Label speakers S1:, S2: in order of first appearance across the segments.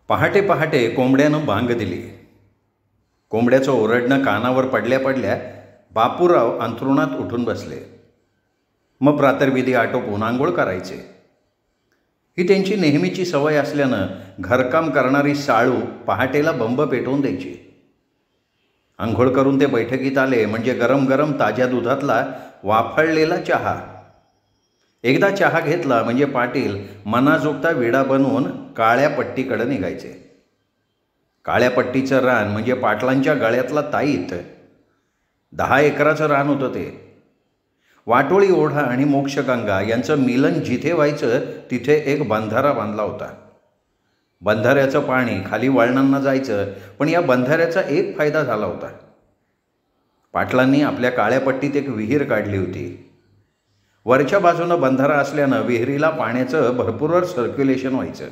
S1: पहाटे पहाटे कोंबड्यानं बांग दिली. कोंबड्याचं ओरडणं कानावर पडल्या पडल्या बापूराव अंथरुणात उठून बसले. मग प्रातर्विधी आटोपून आंघोळ करायचे. ही त्यांची नेहमीची सवय असल्यानं घरकाम करणारी साळू पहाटेला बंब पेटवून द्यायची. आंघोळ करून ते बैठकीत आले म्हणजे गरम गरम ताज्या दुधातला वाफळलेला चहा. एकदा चहा घेतला म्हणजे पाटील मनाजोगता विडा बनवून काळ्या पट्टीकडे निघायचे. काळ्या पट्टीचं रान म्हणजे पाटलांच्या गळ्यातला ताईत. 10 एकराचं रान होतं ते. वाटोळी ओढा आणि मोक्षगंगा यांचं मिलन जिथे व्हायचं तिथे एक बंधारा बांधला होता. बंधाऱ्याचं पाणी खाली वळणांना जायचं, पण या बंधाऱ्याचा एक फायदा झाला होता. पाटलांनी आपल्या काळ्या पट्टीत एक विहीर काढली होती. वरच्या बाजूनं बंधारा असल्यानं विहिरीला पाण्याचं भरपूर सर्क्युलेशन व्हायचं.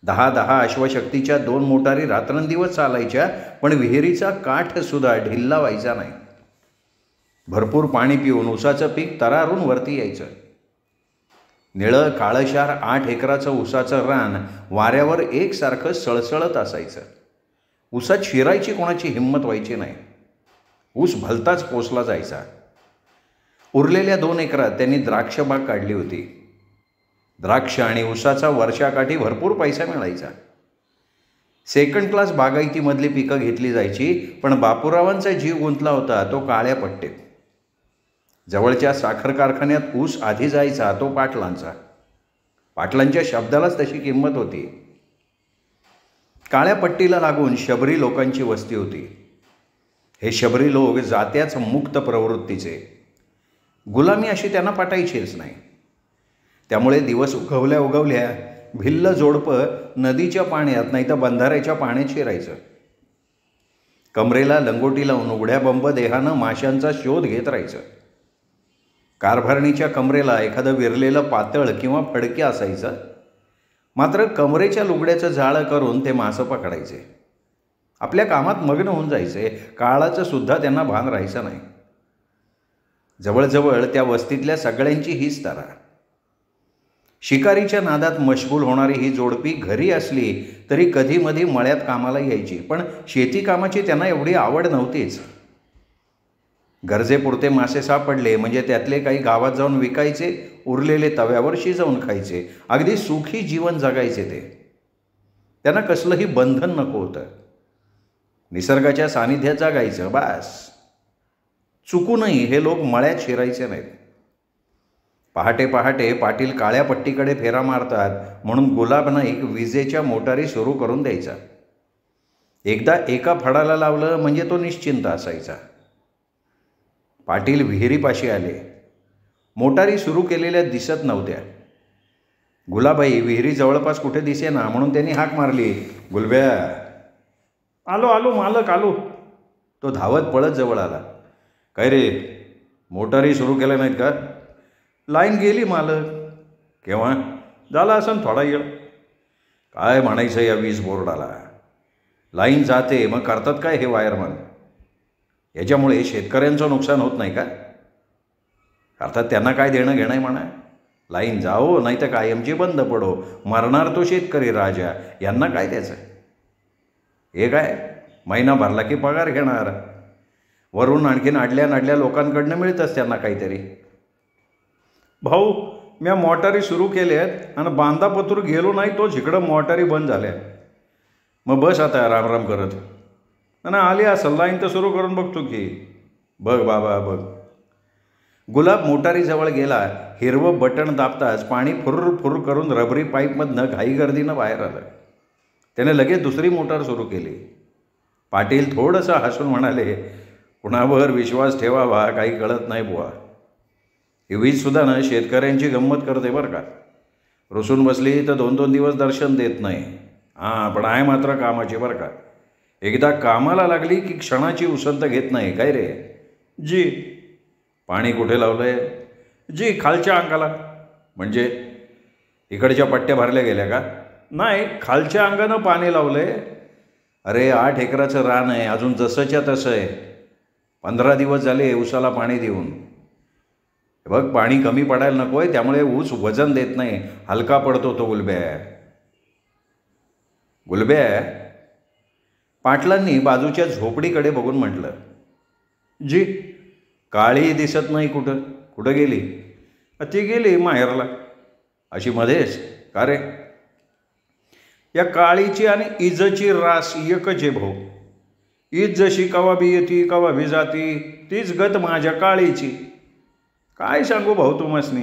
S1: 10 अश्वशक्तीच्या 2 मोटारी रात्रंदिवस चालायच्या, पण विहिरीचा काठसुद्धा ढिल्ला व्हायचा नाही. भरपूर पाणी पिऊन ऊसाचं पीक तरारून वरती यायचं. निळं काळशार 8 एकराचं ऊसाचं रान वाऱ्यावर एकसारखं सळसळत असायचं. ऊसात शिरायची कोणाची हिंमत व्हायची नाही. ऊस भलताच पोसला जायचा. उरलेल्या 2 एकरात त्यांनी द्राक्षबाग काढली होती. द्राक्ष आणि ऊसाचा वर्षाकाठी भरपूर पैसा मिळायचा. सेकंड क्लास बागायतीमधली पिकं घेतली जायची, पण बापूरावांचा जीव गुंतला होता तो काळ्या पट्टीत. जवळच्या साखर कारखान्यात ऊस आधी जायचा तो पाटलांचा. पाटलांच्या शब्दालाच तशी किंमत होती. काळ्या पट्टीला लागून शबरी लोकांची वस्ती होती. हे शबरी लोक जात्याच मुक्त प्रवृत्तीचे. गुलामी अशी त्यांना पटायचीच नाही. त्यामुळे दिवस उगवल्या उगवल्या भिल्ल जोडपं नदीच्या पाण्यात नाही तर बंधाऱ्याच्या पाण्यात शिरायचं. कमरेला लंगोटी लावून उघड्या बंब देहानं माशांचा शोध घेत राहायचं. कारभारणीच्या कमरेला एखादं विरलेलं पातळ किंवा फडके असायचं. मात्र कमरेच्या लुगड्याचं जाळं करून ते मासं पकडायचे. आपल्या कामात मग्न होऊन जायचे. काळाचं सुद्धा त्यांना भान राहायचं नाही. जवळजवळ त्या वस्तीतल्या सगळ्यांची हीच तरा. शिकारीच्या नादात मशगूल होणारी ही जोडपी घरी असली तरी कधीमधी मळ्यात कामाला यायची, पण शेती कामाची त्यांना एवढी आवड नव्हतीच. गरजेपुरते मासे सापडले म्हणजे त्यातले काही गावात जाऊन विकायचे, उरलेले तव्यावर शिजवून खायचे. अगदी सुखी जीवन जगायचे ते. त्यांना कसलंही बंधन नको होतं. निसर्गाच्या सानिध्यात जगायचं बास. चुकूनही हे लोक मळ्यात शिरायचे नाहीत. पहाटे पहाटे पाटील काळ्या पट्टीकडे फेरा मारतात म्हणून गुलाब नाईक विजेच्या मोटारी सुरू करून द्यायचा. एकदा एका फडाला लावलं म्हणजे तो निश्चिंत असायचा. पाटील विहिरीपाशी आले. मोटारी सुरू केलेल्या दिसत नव्हत्या. गुलाबाई विहिरी जवळपास कुठे दिसेना म्हणून त्यांनी हाक मारली, गुलब्या. आलो आलो मालक आलो. तो धावत पळत जवळ आला. काय रे, मोटारी सुरू केल्या नाहीत का? लाईन गेली मालक. केव्हा? झाला असं थोडा वेळ. काय म्हणायचं या वीज बोर्डाला? लाईन जाते मग करतात काय हे वायरमन? याच्यामुळे शेतकऱ्यांचं नुकसान होत नाही का? अर्थात त्यांना काय देणं घेणं आहे म्हणा. लाईन जाओ नाही तर कायमची बंद पडो, मरणार तो शेतकरी राजा. यांना काय त्याचं? हे काय महिना भरला की पगार घेणार. वरून आणखीन अडल्या लोकांकडनं मिळतंच त्यांना काहीतरी. भाऊ, म्या मोटारी सुरू केल्यात आणि बांधापत्र गेलो नाही तो इकडं मोटारी बंद झाल्या. मग बस आता रामराम करत. आणि आली असं लाईन तर सुरू करून बघतो की. बघ बाबा बघ. गुलाब मोटारीजवळ गेला. हिरवं बटण दाबताच पाणी फुर्र फुर्र करून रबरी पाईपमधनं घाईगर्दीनं बाहेर आलं. त्याने लगेच दुसरी मोटार सुरू केली. पाटील थोडंसं हसून म्हणाले, कुणावर विश्वास ठेवावा काही कळत नाही बुवा. ही वीजसुद्धा ना शेतकऱ्यांची गंमत करते बरं का. रुसून बसली तर 2-2 दिवस दर्शन देत नाही. पण आहे मात्र कामाची बरं का. एकदा कामाला लागली की क्षणाची उसंत घेत नाही. काय रे? जी. पाणी कुठे लावलंय? जी खालच्या अंगाला. म्हणजे इकडच्या पट्ट्या भरल्या गेल्या का? नाही, खालच्या अंगानं पाणी लावलंय. अरे 8 एकराचं रान आहे, अजून जसंच्या तसं आहे. 15 दिवस झाले ऊसाला पाणी देऊन. बघ पाणी कमी पडायला नको आहे, त्यामुळे ऊस वजन देत नाही, हलका पडतो तो गुलब्या. गुलब्या पाटलांनी बाजूच्या झोपडीकडे बघून म्हटलं, जी काळी दिसत नाही कुठं कुठं गेली? ती गेली माहेरला. अशी मध्येच? का रे? या काळीची आणि इजची रास एकच आहे भाऊ. ईज जशी कवा बी येती कवा बी जाती, तीच गत माझ्या काळीची. काय सांगू भाऊ तुम्हासनी,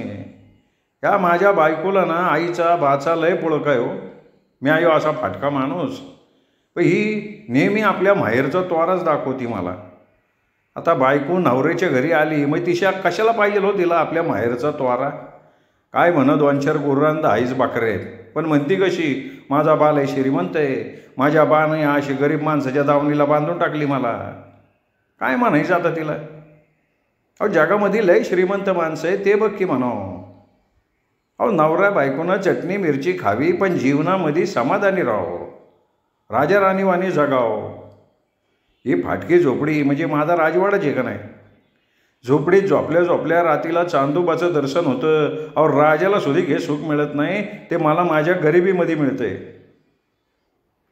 S1: ह्या माझ्या बायकोला ना आईचा बाचा लय पुळक आहे हो. मी आयो असा फाटका माणूस, पण ही नेहमी आपल्या माहेरचा त्वाराच दाखवती मला. आता बायको नवऱ्याच्या घरी आली मग तिशा कशाला पाहिजे हो तिला आपल्या माहेरचा त्वारा? काय म्हणत 2-4 गुर्रांदा आईच बाकरे आहेत, पण म्हणती कशी माझा बाल आहे श्रीमंत आहे, माझ्या बाने अशी गरीब माणसाच्या दावणीला बांधून टाकली मला. काय म्हणायचं आता तिला? अहो जगामध्ये लय श्रीमंत माणसं आहे ते बघ की म्हणावं. अहो नवरा बायकोनं चटणी मिरची खावी पण जीवनामध्ये समाधानी राहावं, राजा राणीवाणी जगावं. ही फाटकी झोपडी म्हणजे माझा राजवाडाच आहे का नाही? झोपडीत झोपल्या झोपल्या रातीला चांदोबाचं दर्शन होतं. अहो राजाला सुधी घे सुख मिळत नाही, ते मला माझ्या गरिबीमध्ये मिळतंय.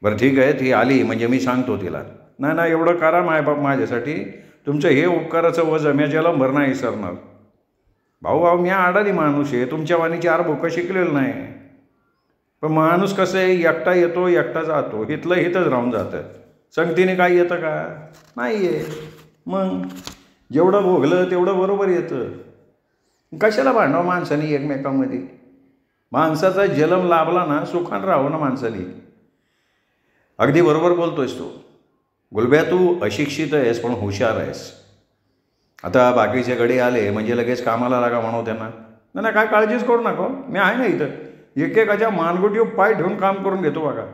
S1: बरं ठीक आहे, ती आली म्हणजे मी सांगतो तिला, नाही नाही एवढं करा मायबाप माझ्यासाठी, तुमचं हे उपकाराचं वज मी जलमभर नाही विसरणार. भाऊ मी आडानी माणूस आहे, तुमच्या वाणी 4 बोकं शिकलेलं नाही. पण माणूस कसं आहे, एकटा येतो एकटा जातो, इथलं इथंच राहून जातं. संगतीने काय येतं का? नाही आहे. मग जेवढं भोगलं तेवढं बरोबर येतं. कशाला भांडावं माणसाने एकमेकांमध्ये? माणसाचा जन्म लाभला ना सुखान राहावं ना माणसाने. अगदी बरोबर बोलतोयस तू गुलब्या. तू अशिक्षित आहेस पण हुशार आहेस. आता बाकीचे गडे आले म्हणजे लगेच कामाला लागा म्हणू त्यांना. नाही नाही काय काळजीच करू नका, मी आहे ना इथं. एकेकाच्या मानगुटीवर पाय ठेवून काम करून घेतो बघा.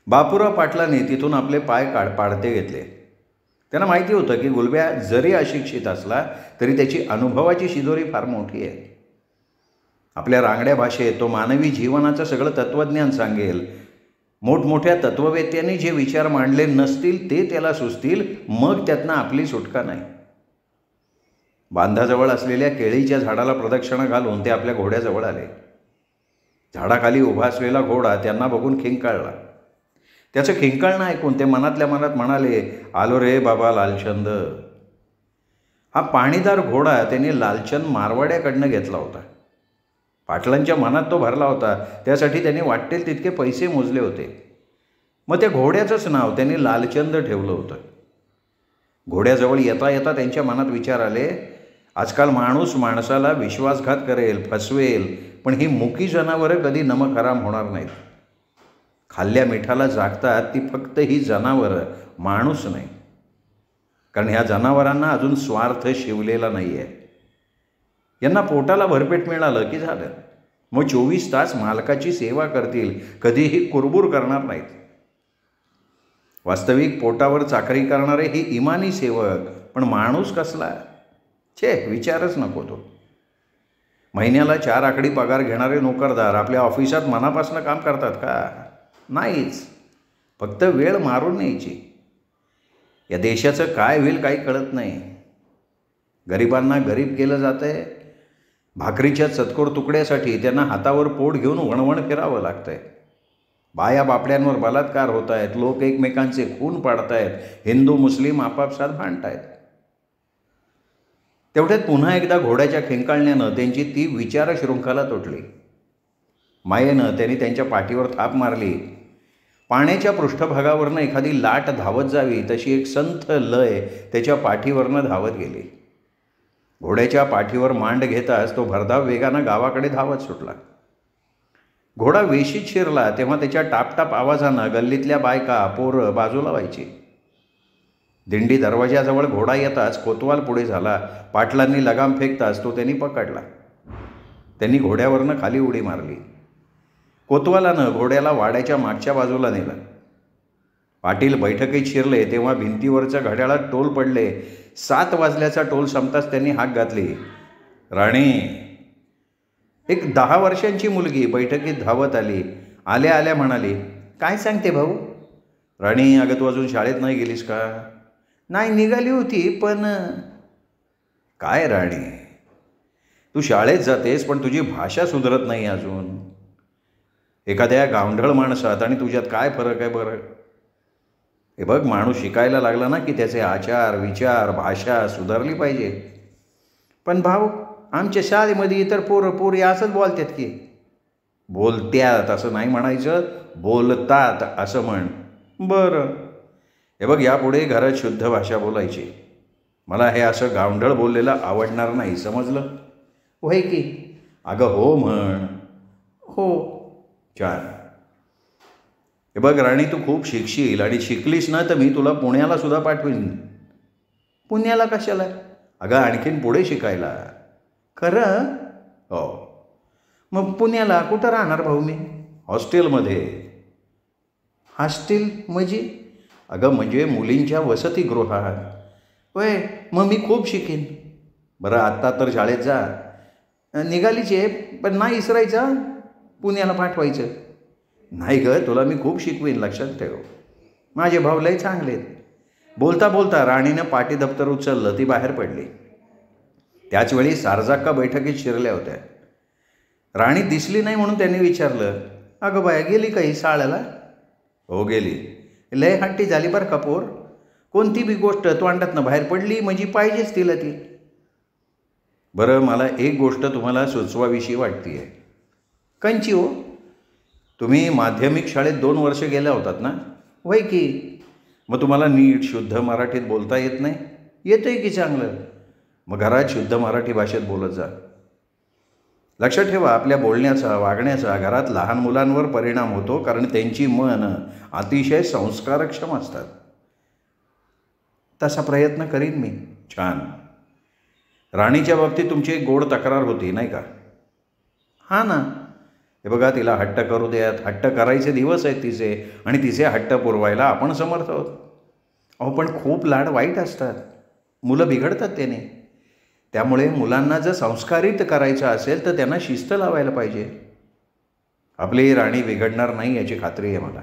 S1: बापूराव पाटलांनी तिथून आपले पाय पाडते घेतले. त्यांना माहिती होतं की गुलब्या जरी अशिक्षित असला तरी त्याची अनुभवाची शिदोरी फार मोठी आहे. आपल्या रांगड्या भाषेत तो मानवी जीवनाचं सगळं तत्त्वज्ञान सांगेल. मोठमोठ्या तत्त्ववेत्यांनी जे विचार मांडले नसतील ते त्याला सुचतील, मग त्यातनं आपली सुटका नाही. बांधाजवळ असलेल्या केळीच्या झाडाला प्रदक्षिणा घालून ते आपल्या घोड्याजवळ आले. झाडाखाली उभा असलेला घोडा त्यांना बघून खिंकाळला. त्याचं खिंकाळणं ऐकून ते मनातल्या मनात म्हणाले, आलो रे बाबा लालचंद. हा पाणीदार घोडा त्यांनी लालचंद मारवाड्याकडनं घेतला होता. पाटलांच्या मनात तो भरला होता, त्यासाठी त्यांनी वाटेल तितके पैसे मोजले होते. मग त्या घोड्याचंच नाव त्यांनी लालचंद ठेवलं होतं. घोड्याजवळ येता येता त्यांच्या मनात विचार आले, आजकाल माणूस माणसाला विश्वासघात करेल, फसवेल, पण ही मुकी जनावरं कधी नमक हराम होणार नाहीत. खाल्ल्या मिठाला जागतात ती फक्त ही जनावरं, माणूस नाही. कारण ह्या जनावरांना अजून स्वार्थ शिवलेला नाही आहे. यांना पोटाला भरपेट मिळालं की झालं, मग 24 तास मालकाची सेवा करतील, कधीही कुरबुर करणार नाहीत. वास्तविक पोटावर चाकरी करणारे ही इमानी सेवक, पण माणूस कसला? छे, विचारच नको तो. महिन्याला 4 आकडी पगार घेणारे नोकरदार आपल्या ऑफिसात मनापासून काम करतात का? नाहीच. फक्त वेळ मारून न्यायची. या देशाचं काय होईल काही कळत नाही. गरिबांना गरीब केलं जातं आहे. भाकरीच्या चतकोर तुकड्यासाठी त्यांना हातावर पोट घेऊन वणवण फिरावं लागतं आहे. बाया बापड्यांवर बलात्कार होत आहेत, लोक एकमेकांचे खून पाडत आहेत, हिंदू मुस्लिम आपापसात भांडत आहेत. तेवढ्यात पुन्हा एकदा घोड्याच्या खिंकाळण्यानं त्यांची ती विचार शृंखला तुटली. मायेनं त्यांनी त्यांच्या पाठीवर थाप मारली. पाण्याच्या पृष्ठभागावरनं एखादी लाट धावत जावी तशी एक संथ लय त्याच्या पाठीवरनं धावत गेली. घोड्याच्या पाठीवर मांड घेताच तो भरधाव वेगानं गावाकडे धावत सुटला. घोडा वेशीत शिरला तेव्हा त्याच्या टापटाप आवाजानं गल्लीतल्या बायका पोरं बाजूला व्हायची. दिंडी दरवाजाजवळ घोडा येताच कोतवाल पुढे झाला. पाटलांनी लगाम फेकताच तो त्यांनी पकडला. त्यांनी घोड्यावरनं खाली उडी मारली. कोतवालानं घोड्याला वाड्याच्या मागच्या बाजूला नेलं. पाटील बैठकीत शिरले तेव्हा भिंतीवरच्या घड्याळात टोल पडले. 7 वाजल्याचा टोल संपताच त्यांनी हाक घातली, राणी. एक 10 वर्षांची मुलगी बैठकीत धावत आली. आल्या आल्या म्हणाली, काय सांगते भाऊ? राणी, अगं तू अजून शाळेत नाही गेलीस का? नाही, निघाली होती पण. काय राणी, तू शाळेत जातेस पण तुझी भाषा सुधरत नाही अजून. एखाद्या गावंढळ माणसात आणि तुझ्यात काय फरक आहे बरं? हे बघ, माणूस शिकायला लागला ना की त्याचे आचार विचार भाषा सुधारली पाहिजे. पण भाऊ, आमच्या शाळेमध्ये इतर पोरी असंच बोलतात की. बोलत्यात असं नाही म्हणायचं, बोलतात असं म्हण. बरं. हे बघ, यापुढे घरात शुद्ध भाषा बोलायची. मला हे असं गावंढळ बोललेलं आवडणार नाही, समजलं? होय की. अगं हो म्हण. हो. छान. हे बघ राणी, तू खूप शिकशील आणि शिकलीस ना तर मी तुला पुण्याला सुद्धा पाठवीन. पुण्याला कशाला? अगं आणखीन पुढे शिकायला. खरं? हो. मग पुण्याला कुठं राहणार भाऊ मी? हॉस्टेलमध्ये. हॉस्टेल म्हणजे? अगं म्हणजे मुलींच्या वसतिगृहात. होय, मग मी खूप शिकेन. बरं, आत्ता तर शाळेत जा. निघालीच आहे, पण नाही इसरायचं, पुण्याला पाठवायचं. नाही गं, तुला मी खूप शिकवीन, लक्षात ठेव. माझे भाऊ लय चांगले आहेत. बोलता बोलता राणीनं पाटी दप्तर उचललं, ती बाहेर पडली. त्याचवेळी सारजाक्का बैठकीत शिरल्या होत्या. राणी दिसली नाही म्हणून त्यांनी विचारलं, अगं बाया, गेली का ही शाळेला? हो गेली. लय हट्टी झाली बरं का पोर. कोणती बी गोष्ट तोंडातनं बाहेर पडली म्हणजे पाहिजेच तिला ती. बरं, मला एक गोष्ट तुम्हाला सुचवाविषयी वाटते. कंची हो? तुम्ही माध्यमिक शाळेत 2 वर्ष गेल्या होतात ना? होय की. मग तुम्हाला नीट शुद्ध मराठीत बोलता येत नाही? येतं आहे की चांगलं. मग घरात शुद्ध मराठी भाषेत बोलत जा. लक्षात ठेवा, आपल्या बोलण्याचा वागण्याचा घरात लहान मुलांवर परिणाम होतो, कारण त्यांची मन अतिशय संस्कारक्षम असतात. तसा प्रयत्न करीन मी. छान. राणीच्या बाबतीत तुमची एक गोड तक्रार होती नाही का? हां ना. हे बघा, तिला हट्ट करू द्यात. हट्ट करायचे दिवस आहेत तिचे, आणि तिचे हट्ट पुरवायला आपण समर्थ आहोत. अहो पण खूप लाड वाईट असतात, मुलं बिघडतात त्याने. त्यामुळे मुलांना जर संस्कारित करायचं असेल तर त्यांना शिस्त लावायला पाहिजे. आपली राणी बिघडणार नाही याची खात्री आहे मला.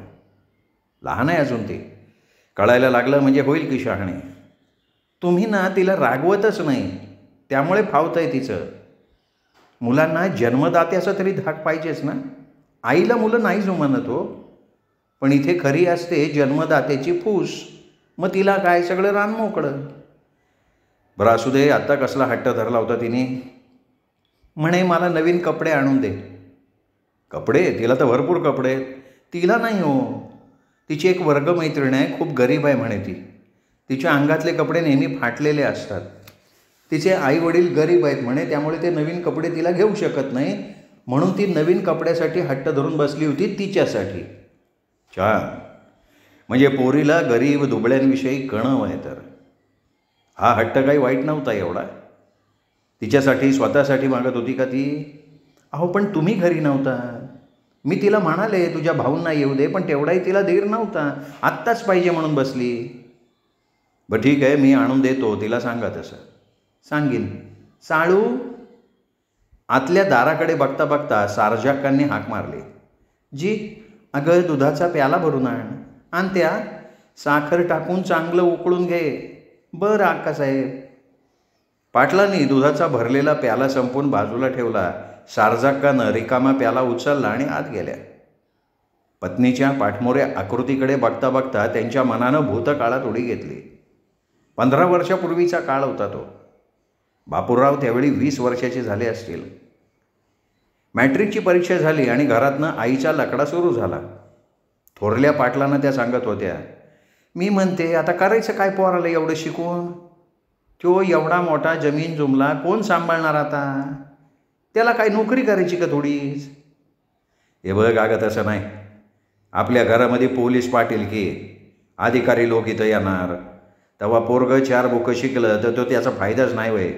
S1: लहान आहे अजून ती. कळायला लागलं म्हणजे होईल की शहाणी. तुम्ही ना तिला रागवतच नाही, त्यामुळे फावतंय तिचं. मुलांना जन्मदात्याचा तरी धाक पाहिजेच ना. आईला मुलं नाही जुमानत हो, पण इथे खरी असते जन्मदात्याची फूस. मग तिला काय, सगळं रान मोकळं. बरं असू दे, आत्ता कसला हट्ट धरला होता तिने? म्हणे मला नवीन कपडे आणून दे. कपडे? तिला तर भरपूर कपडे. तिला नाही हो, तिची एक वर्गमैत्रीण आहे, खूप गरीब आहे म्हणे ती. तिच्या अंगातले कपडे नेहमी फाटलेले असतात. तिचे आई वडील गरीब आहेत म्हणे, त्यामुळे ते नवीन कपडे तिला घेऊ शकत नाही, म्हणून ती नवीन कपड्यासाठी हट्ट धरून बसली होती तिच्यासाठी. छान. म्हणजे पोरीला गरीब दुबळ्यांविषयी कणव आहे. तर हा हट्ट काही वाईट नव्हता एवढा. तिच्यासाठी स्वतःसाठी मागत होती का ती? अहो पण तुम्ही घरी नव्हता. मी तिला म्हणाले तुझ्या भाऊंना येऊ दे, पण तेवढाही तिला धीर नव्हता. आत्ताच पाहिजे म्हणून बसली. बरं ठीक आहे, मी आणून देतो, तिला सांगा तसं. सांगीन. साळू. आतल्या दाराकडे बघता बघता सारजाक्कांनी हाक मारली. जी. अगं दुधाचा प्याला भरून आण. आणत्या. साखर टाकून चांगलं उकळून घे. बरं अक्कासाहेब. पाटलांनी दुधाचा भरलेला प्याला संपून बाजूला ठेवला. सारजाक्कानं रिकामा प्याला उचलला आणि आत गेल्या. पत्नीच्या पाठमोऱ्या आकृतीकडे बघता बघता त्यांच्या मनानं भूतकाळात उडी घेतली. 15 वर्षापूर्वीचा काळ होता तो. बापूराव त्यावेळी 20 वर्षाचे झाले असतील. मॅट्रिकची परीक्षा झाली आणि घरातनं आईचा लकडा सुरू झाला. थोरल्या पाटलांना त्या सांगत होत्या, मी म्हणते आता करायचं काय पोराला एवढं शिकून? तो एवढा मोठा जमीन जुमला कोण सांभाळणार आता? त्याला काय नोकरी करायची का थोडीच? हे बघ अगं, तसं नाही. आपल्या घरामध्ये पोलीस पाटील की अधिकारी लोक इथं येणार, तेव्हा पोरगं 4 बुकं शिकलं तर तो त्याचा फायदाच नाही होय.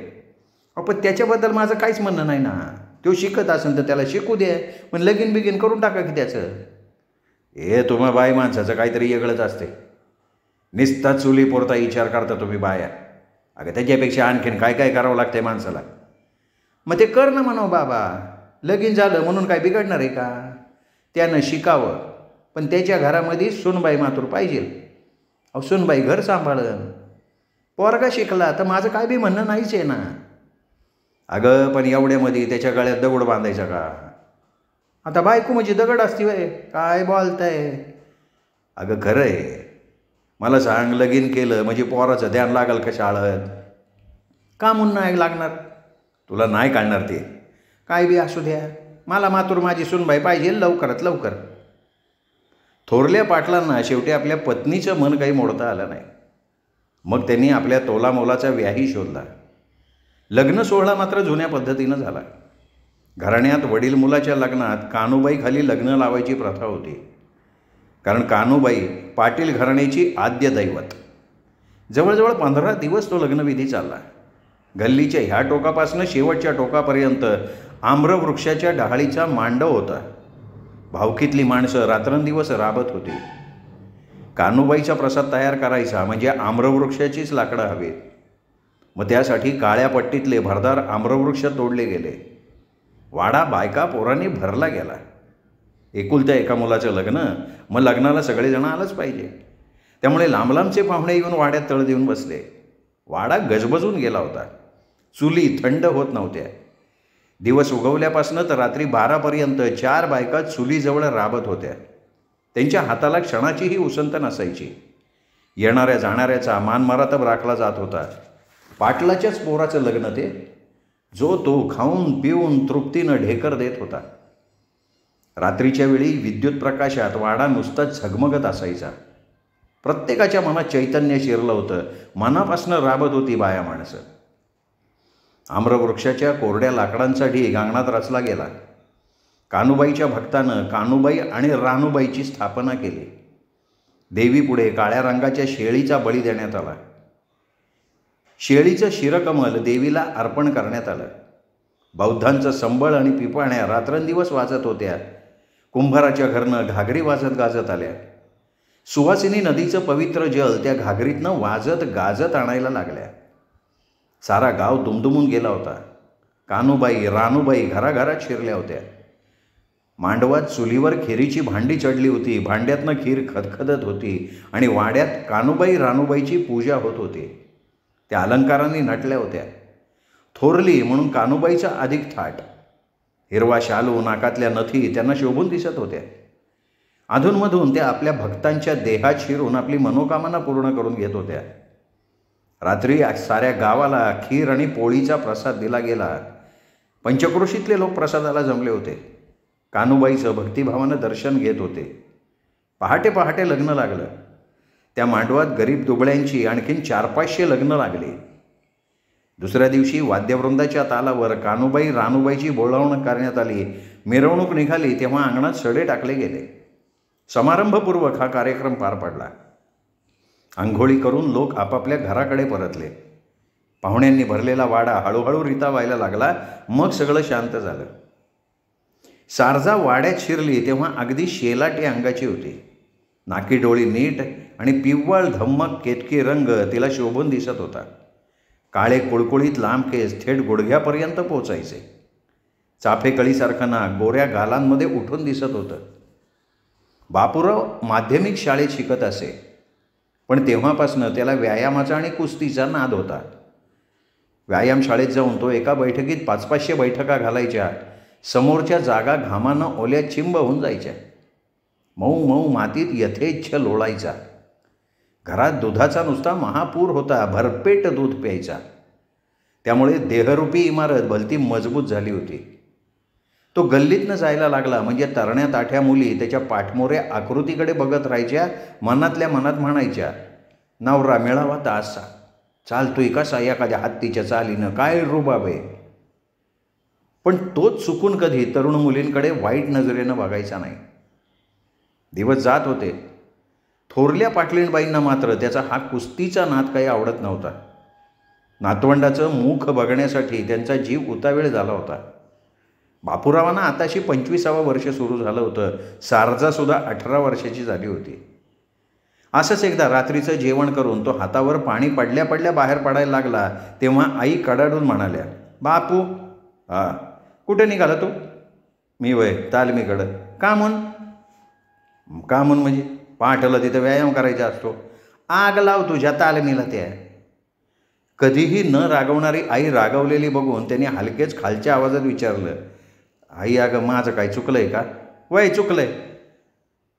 S1: पण त्याच्याबद्दल माझं काहीच म्हणणं नाही ना. तो शिकत असेल तर त्याला शिकू दे, पण लगीन बिगीन करून टाका की त्याचं. हे तुम्हा बाय माणसाचं काहीतरी वेगळंच असते. निस्ता चुली पोरता विचार करता तुम्ही बाया. अगं त्याच्यापेक्षा आणखीन काय काय करावं लागतंय माणसाला. मग ते कर ना म्हणावं बाबा. लगीन झालं म्हणून काय बिघडणार आहे का? त्यानं शिकावं, पण त्याच्या घरामध्ये सूनबाई मातूर पाहिजे. अहो सूनबाई घर सांभाळन. पोरगा शिकला तर माझं काय बी म्हणणं नाहीच आहे ना. अगं पण एवढ्यामध्ये त्याच्या गळ्यात दगड बांधायचा का? आता बायको म्हणजे दगड असती वय, काय बोलताय? अगं खरं आहे. मला सांग, लगीन केलं म्हणजे पोराचं ध्यान लागल का शाळेत? का म्हणून नाही लागणार? तुला नाही काढणार ते. काय बी असू द्या, मला मातूर माझी सुनबाई पाहिजे लवकरात लवकर. थोरल्या पाटलांना शेवटी आपल्या पत्नीचं मन काही मोडता आलं नाही. मग त्यांनी आपल्या तोलामोलाचा व्याही शोधला. लग्न सोहळा मात्र जुन्या पद्धतीनं झाला. घराण्यात वडील मुलाच्या लग्नात कानूबाईखाली लग्न लावायची प्रथा होती. कारण कानूबाई पाटील घराण्याची आद्य दैवत. जवळजवळ 15 दिवस तो लग्नविधी चालला. गल्लीच्या ह्या टोकापासून शेवटच्या टोकापर्यंत आम्रवृक्षाच्या डहाळीचा मांडव होता. भावकीतली माणसं रात्रंदिवस राबत होती. कानूबाईचा प्रसाद तयार करायचा म्हणजे आम्रवृक्षाचीच लाकडं हवीत. मग त्यासाठी काळ्या पट्टीतले भरदार आम्रवृक्ष तोडले गेले. वाडा बायका पोरांनी भरला गेला. एकुलत्या एका मुलाचं लग्न, मग लग्नाला सगळेजण आलंच पाहिजे. त्यामुळे लांबलांबचे पाहुणे येऊन वाड्यात तळ देऊन बसले. वाडा गजबजून गेला होता. चुली थंड होत नव्हत्या. दिवस उगवल्यापासून तर रात्री 12पर्यंत 4 बायका चुलीजवळ राबत होत्या. त्यांच्या हाताला क्षणाचीही उसंत नसायची. येणाऱ्या जाणाऱ्याचा मानमरातब राखला जात होता. पाटलाच्याच पोराचं लग्न ते, जो तो खाऊन पिऊन तृप्तीनं ढेकर देत होता. रात्रीच्या वेळी विद्युत प्रकाशात वाडा नुसताच झगमगत असायचा. प्रत्येकाच्या मनात चैतन्य शिरलं होतं. मनापासनं राबत होती बाया माणसं. आम्रवृक्षाच्या कोरड्या लाकडांचा ढीग अंगणात रचला गेला. कानूबाईच्या भक्तानं कानूबाई आणि रानूबाईची स्थापना केली. देवीपुढे काळ्या रंगाच्या शेळीचा बळी देण्यात आला. शेळीचं शिरकमल देवीला अर्पण करण्यात आलं. बौद्धांचं संबळ आणि पिपाण्या रात्रंदिवस वाजत होत्या. कुंभाराच्या घरनं घागरी वाजत गाजत आल्या. सुवासिनी नदीचं पवित्र जल त्या घागरीतनं वाजत गाजत आणायला लागल्या. सारा गाव दुमदुमून गेला होता. कानूबाई रानूबाई घराघरात शिरल्या होत्या. मांडवात चुलीवर खिरीची भांडी चढली होती. भांड्यातनं खीर खदखदत होती आणि वाड्यात कानूबाई रानूबाईची पूजा होत होती. त्या अलंकारांनी नटल्या होत्या. थोरली म्हणून कानूबाईचा अधिक थाट. हिरवा शालू, नाकातल्या नथी त्यांना शोभून दिसत होत्या. अधूनमधून त्या आपल्या भक्तांच्या देहात शिरून आपली मनोकामना पूर्ण करून घेत होत्या. रात्री साऱ्या गावाला खीर आणि पोळीचा प्रसाद दिला गेला. पंचक्रोशीतले लोक प्रसादाला जमले होते. कानूबाईचं भक्तिभावानं दर्शन घेत होते. पहाटे पहाटे लग्न लागलं. त्या मांडवात गरीब दुबळ्यांची आणखीन 400-500 लग्न लागली. दुसऱ्या दिवशी वाद्यवृंदाच्या तालावर कानूबाई रानूबाईची बोलावणूक करण्यात आली. मिरवणूक निघाली तेव्हा अंगणात सडे टाकले गेले. समारंभपूर्वक हा कार्यक्रम पार पडला. आंघोळी करून लोक आपापल्या घराकडे परतले. पाहुण्यांनी भरलेला वाडा हळूहळू रिता व्हायला लागला. मग सगळं शांत झालं. सारजा वाड्यात शिरली तेव्हा अगदी शेलाटी अंगाची होती. नाकी डोळी नीट आणि पिव्वळ धम्मक केतकी रंग तिला शोभून दिसत होता. काळे कुळकुळीत लांब केस थेट गुडघ्यापर्यंत पोचायचे. चाफेकळीसारखं नाक गोऱ्या गालांमध्ये उठून दिसत होतं. बापूराव माध्यमिक शाळेत शिकत असे, पण तेव्हापासनं त्याला व्यायामाचा आणि कुस्तीचा नाद होता. व्यायामशाळेत जाऊन तो एका बैठकीत 500-500 बैठका घालायच्या. समोरच्या जागा घामानं ओल्या चिंब होऊन जायच्या. मऊ मऊ मातीत यथेच्छ लोळायचा. घरात दुधाचा नुसता महापूर होता. भरपेट दूध प्यायचा. त्यामुळे देहरूपी इमारत भलती मजबूत झाली होती. तो गल्लीतनं जायला लागला म्हणजे तरण्या ताठ्या मुली त्याच्या पाठमोऱ्या आकृतीकडे बघत राहायच्या. मनातल्या मनात म्हणायच्या, नवरा मिळावा तर असा चालतोय कसा एखाद्या हत्तीच्या चालीनं, काय रुबाब आहे. पण तोच चुकून कधी तरुण मुलींकडे वाईट नजरेनं बघायचा नाही. दिवस जात होते. थोरल्या पाटलीणबाईंना मात्र त्याचा हा कुस्तीचा नाद काही आवडत नव्हता. नातवंडाचं मुख बघण्यासाठी त्यांचा जीव उतावेळ झाला होता. बापूरावांना आताशी 25वं वर्ष सुरू झालं होतं. सारजासुद्धा 18 वर्षाची झाली होती. असंच एकदा रात्रीचं जेवण करून तो हातावर पाणी पडल्या पडल्या बाहेर पडायला लागला तेव्हा आई कडाडून म्हणाल्या, बापू. हा, कुठे निघाला तू? मी वय तालमीकडं. का म्हणून म्हणजे पाठला तिथं व्यायाम करायचा असतो. आग लाव तुझ्या तालमीला. त्या कधीही न रागवणारी आई रागवलेली बघून त्यांनी हलकेच खालच्या आवाजात विचारलं, आई, अगं माझं काय चुकलं आहे का? वय चुकलं आहे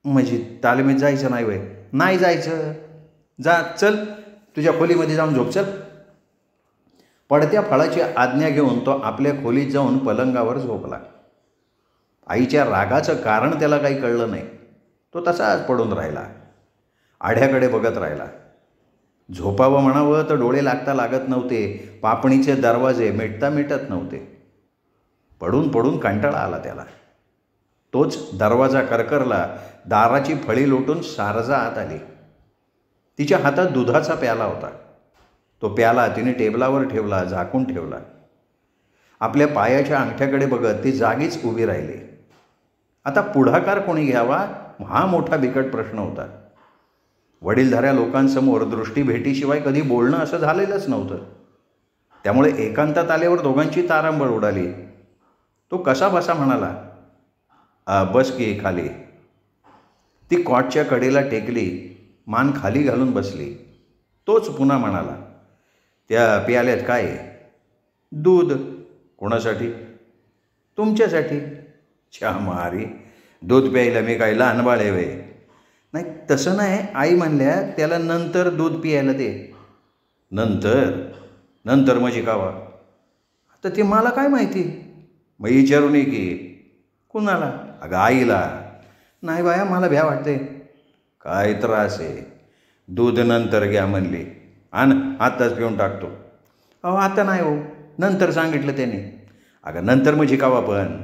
S1: म्हणजे तालमीत जायचं नाही वय? नाही जायचं. जा, चल तुझ्या खोलीमध्ये जाऊन झोप, चल. पडत्या फळाची आज्ञा घेऊन तो आपल्या खोलीत जाऊन पलंगावर झोपला. आईच्या रागाचं कारण त्याला काही कळलं नाही. तो तसाच पडून राहिला, आढ्याकडे बघत राहिला. झोपावं म्हणावं तर डोळे लागता लागत नव्हते, पापणीचे दरवाजे मिटता मिटत नव्हते. पडून पडून कंटाळा आला त्याला. तोच दरवाजा करकरला. दाराची फळी लोटून शारजा आत आली. तिच्या हातात दुधाचा प्याला होता. तो प्याला तिने टेबलावर ठेवला, झाकून ठेवला. आपल्या पायाच्या अंगठ्याकडे बघत ती जागीच उभी राहिली. आता पुढाकार कोणी घ्यावा हा मोठा बिकट प्रश्न होता. वडीलधाऱ्या लोकांसमोर दृष्टीभेटीशिवाय कधी बोलणं असं झालेलंच नव्हतं. त्यामुळे एकांतात आल्यावर दोघांची तारांबळ उडाली. तो कसा बसा म्हणाला, बस की खाली. ती कॉटच्या कडेला टेकली, मान खाली घालून बसली. तोच पुन्हा म्हणाला, त्या प्याल्यात काय आहे? दूध. कोणासाठी? तुमच्यासाठी. मारी, दूध प्यायला मी काय लहान बाळ आहे वे? नाही तसं नाही, आई म्हणल्या त्याला नंतर दूध पियायला दे. नंतर? नंतर म्हणजे कावा? आता ते मला काय माहिती. मग विचारू नये की. कुणाला? अगं आईला. नाही बाया, मला भ्या वाटते. काय त्रास आहे? दूध नंतर घ्या म्हणली. आण, आत्ताच पिऊन टाकतो. अहो आता नाही हो, नंतर सांगितलं त्याने. अगं नंतर म्हणजे कावा पण?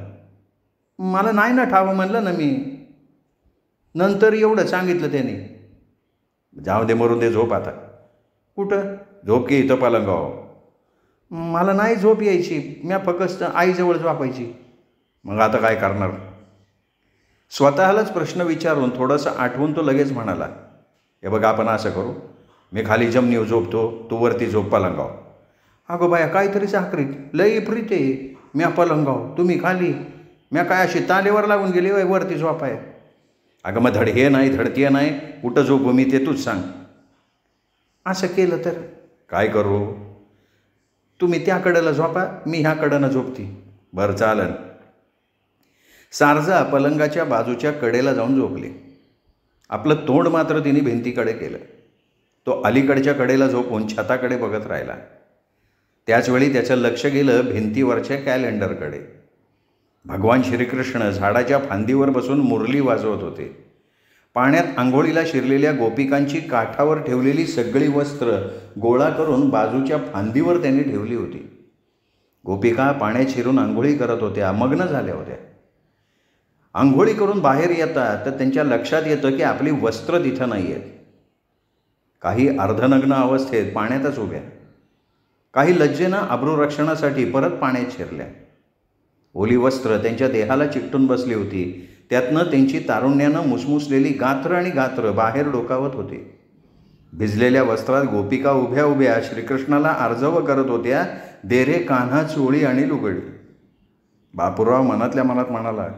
S1: मला नाही ना ठावं म्हणलं ना मी. नंतर एवढं सांगितलं त्याने. जाऊ दे, मरून दे, झोप आता. कुठं? झोप की इथं पलंगाव. मला नाही झोप यायची, मी फक्त आईजवळ झोपायची. मग आता काय करणार? स्वतःलाच प्रश्न विचारून थोडंसं आठवून तो लगेच म्हणाला, हे बघा आपण असं करू, मी खाली जमिनीवर झोपतो, तू वरती झोप पलंगाव. अगो बाया, काहीतरी साखरीत लई प्रीत आहे. म्या पलंगाव, तुम्ही खाली. म्या काय अशी तालेवर लागून गेली वय वरती झोपाय? अगं मग धड हे नाही धडतीये नाही, कुठं झोपू मी ते तूच सांग. असं केलं तर काय करू? तुम्ही त्याकडलं झोपा, मी ह्याकडनं झोपती. बरं चालन. शारजा पलंगाच्या बाजूच्या कडेला जाऊन झोपली. आपलं तोंड मात्र तिने भिंतीकडे केलं. तो अलीकडच्या कडेला झोपून छताकडे बघत राहिला. त्याचवेळी त्याचं लक्ष गेलं भिंतीवरच्या कॅलेंडरकडे. भगवान श्रीकृष्ण झाडाच्या फांदीवर बसून मुरली वाजवत होते. पाण्यात आंघोळीला शिरलेल्या गोपिकांची काठावर ठेवलेली सगळी वस्त्र गोळा करून बाजूच्या फांदीवर त्यांनी ठेवली होती. गोपिका पाण्यात शिरून आंघोळी करत होत्या, मग्न झाल्या होत्या. आंघोळी करून बाहेर येतात तर त्यांच्या लक्षात येतं की आपली वस्त्र तिथं नाही आहेत. काही अर्धनग्न अवस्थेत पाण्यातच उभ्या, काही लज्जेनं अब्रूरक्षणासाठी परत पाण्यात शिरल्या. ओली वस्त्र त्यांच्या देहाला चिकटून बसली होती. त्यातनं त्यांची तारुण्यानं मुसमुसलेली गात्र आणि गात्र बाहेर डोकावत होती. भिजलेल्या वस्त्रात गोपिका उभ्या उभ्या श्रीकृष्णाला आर्जव करत होत्या, दे रे कान्हा चोळी आणि लुगडी. बापूराव मनातल्या मनात म्हणाला,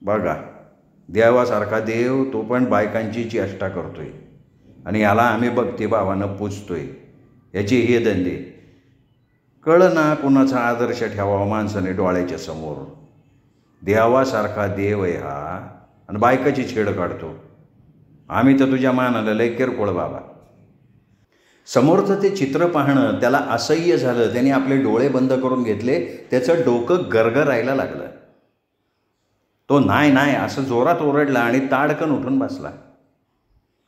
S1: बघा देवासारखा देव तो पण बायकांची चेष्टा करतोय आणि याला आम्ही भक्ती भावानं पूजतोय. याची हे धंदे कळं ना कुणाचा आदर्श ठेवावा माणसाने डोळ्याच्या समोर. देवासारखा देव आहे हा आणि बायकाची छेड काढतो. आम्ही तर तुझ्या मानाला लय किरकोळ बाबा. समोरचं ते चित्र पाहणं त्याला असह्य झालं. त्याने आपले डोळे बंद करून घेतले. त्याचं डोकं गरगरायला लागलं. तो नाही नाही असं जोरात ओरडला आणि ताडकन उठून बसला.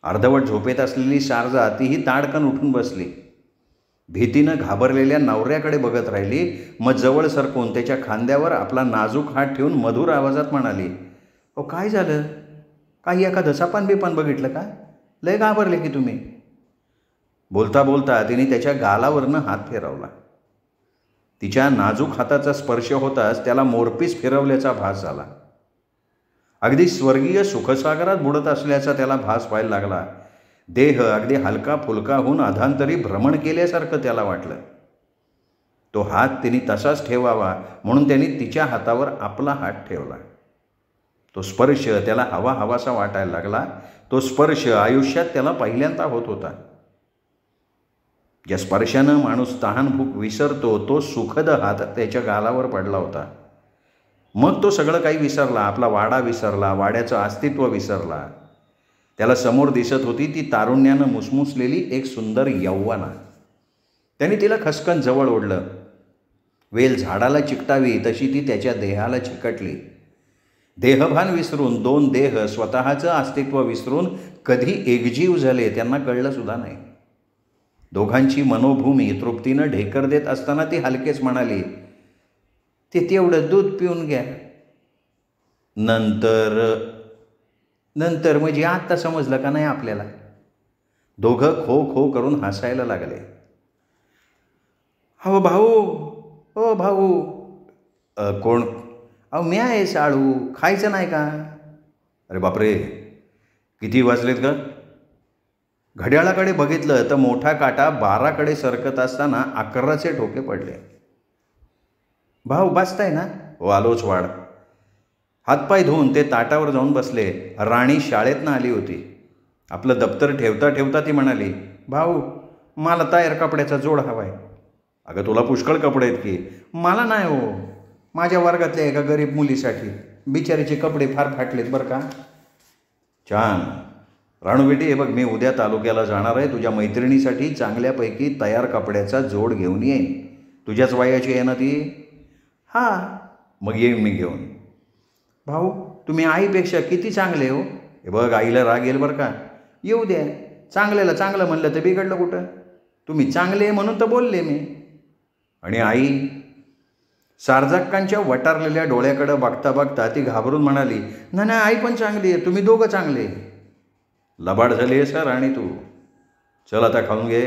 S1: अर्धवट झोपेत असलेली शारजा तीही ताडकन उठून बसली. भीतीनं घाबरलेल्या नवऱ्याकडे बघत राहिली. मग जवळ सरकून त्याच्या खांद्यावर आपला नाजूक हात ठेवून मधुर आवाजात म्हणाली, ओ काय झालं? काही एखादं सपान बिपान बघितलं का? लय घाबरले की तुम्ही. बोलता बोलता तिने त्याच्या गालावरनं हात फिरवला. तिच्या नाजूक हाताचा स्पर्श होताच त्याला मोरपीस फिरवल्याचा भास झाला. अगदी स्वर्गीय सुखसागरात बुडत असल्याचा त्याला भास व्हायला लागला. देह अगदी हलका फुलका होऊन अधांतरी भ्रमण केल्यासारखं त्याला वाटलं. तो हात तिने तसाच ठेवावा म्हणून त्यांनी तिच्या हातावर आपला हात ठेवला. तो स्पर्श त्याला हवा हवासा वाटायला लागला. तो स्पर्श आयुष्यात त्याला पहिल्यांदा होत होता. ज्या स्पर्शानं माणूस तहान भूक विसरतो तो सुखद हात त्याच्या गालावर पडला होता. मग तो सगळं काही विसरला, आपला वाडा विसरला, वाड्याचं अस्तित्व विसरला. त्याला समोर दिसत होती ती तारुण्यानं मुसमुसलेली एक सुंदर यौवना. त्याने तिला खसकन जवळ ओढलं. वेल झाडाला चिकटावी तशी ती त्याच्या देहाला चिकटली. देहभान विसरून दोन देह स्वतःचं अस्तित्व विसरून कधी एकजीव झाले त्यांना कळलं सुद्धा नाही. दोघांची मनोभूमी तृप्तीनं ढेकर देत असताना ती हलकेच म्हणाली, ते तेवढं दूध पिऊन घ्या. नंतर म्हणजे आत्ता समजलं का नाही आपल्याला. दोघं खो खो करून हसायला लागले. हो भाऊ, हो भाऊ. कोण? अहो मी आहे साळू, खायचं नाही का? अरे बापरे, किती वाजलेत ग? घड्याळाकडे बघितलं तर मोठा काटा 12कडे सरकत असताना 11चे ठोके पडले. भाऊ बसताय ना? हो आलोच वाढ. हातपाय धुवून ते ताटावर जाऊन बसले. राणी शाळेतनं आली होती. आपलं दप्तर ठेवता ठेवता ती म्हणाली, भाऊ मला तयार कपड्याचा जोड हवा आहे. अगं तुला पुष्कळ कपडे आहेत की. मला नाही हो, माझ्या वर्गातल्या एका गरीब मुलीसाठी. बिचारीचे कपडे फार फाटलेत बरं का. छान. राणू बेटी, हे बघ मी उद्या तालुक्याला जाणार आहे. तुझ्या मैत्रिणीसाठी चांगल्यापैकी तयार कपड्याचा जोड घेऊन येईन. तुझ्याच वयाची आहे ना ती? हां. मग येईन मी घेऊन. भाऊ तुम्ही आईपेक्षा किती चांगले हो. हे बघ आईला राग येईल बरं का. येऊ द्या, चांगल्याला चांगलं म्हणलं तर बिघडलं कुठं. तुम्ही चांगले म्हणून तर बोलले मी. आणि आई? सारजाक्कांच्या वटारलेल्या डोळ्याकडं बघता बघता ती घाबरून म्हणाली, नाही नाही, आई पण चांगली आहे, तुम्ही दोघं चांगले. लबाड झाली आहे सर आणि तू. चल आता खाऊन घे.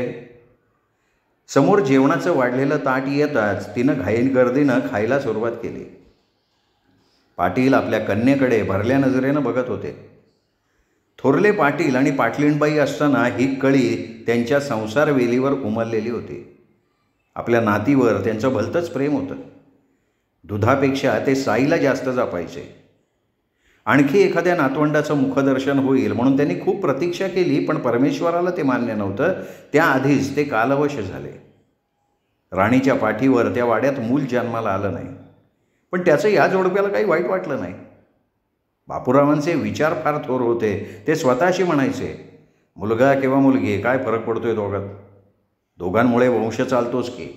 S1: समोर जेवणाचं वाढलेलं ताट येताच तिनं घाईन गर्दीनं खायला सुरुवात केली. पाटील आपल्या कन्येकडे भरल्या नजरेनं बघत होते. थोरले पाटील आणि पाटलीणबाई असताना ही कळी त्यांच्या संसार वेलीवर उमललेली होती. आपल्या नातीवर त्यांचं भलतंच प्रेम होतं. दुधापेक्षा ते साईला जास्त जपायचे. आणखी एखाद्या नातवंडाचं मुखदर्शन होईल म्हणून त्यांनी खूप प्रतीक्षा केली, पण परमेश्वराला ते मान्य नव्हतं. त्याआधीच ते कालवश झाले. राणीच्या पाठीवर त्या वाड्यात मूल जन्माला आलं नाही, पण त्याचं या जोडप्याला काही वाईट वाटलं नाही. बापूरावांचे विचार फार थोर होते. ते स्वतःशी म्हणायचे, मुलगा किंवा मुलगी काय फरक पडतोय दोघात? दोघांमुळे वंश चालतोच की.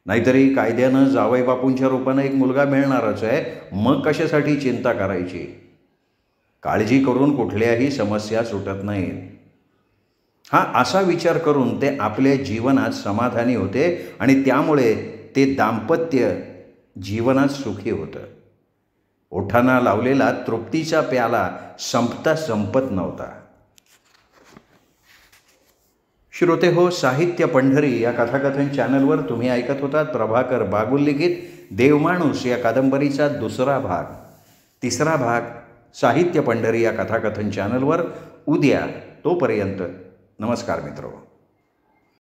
S1: नाहीतरी कायद्यानं जावई बापूंच्या रूपानं एक मुलगा मिळणारच आहे, मग कशासाठी चिंता करायची? काळजी करून कुठल्याही समस्या सुटत नाहीत. हा असा विचार करून ते आपल्या जीवनात समाधानी होते आणि त्यामुळे ते दाम्पत्य जीवनात सुखी होतं. ओठांना लावलेला तृप्तीचा प्याला संपता संपत नव्हता. श्रोते हो, साहित्य पंढरी या कथाकथन चॅनलवर तुम्ही ऐकत होतात प्रभाकर बागुल लिखित देवमाणूस या कादंबरीचा दुसरा भाग. तिसरा भाग साहित्य पंढरी या कथाकथन चॅनलवर उद्या. तोपर्यंत नमस्कार मित्रो.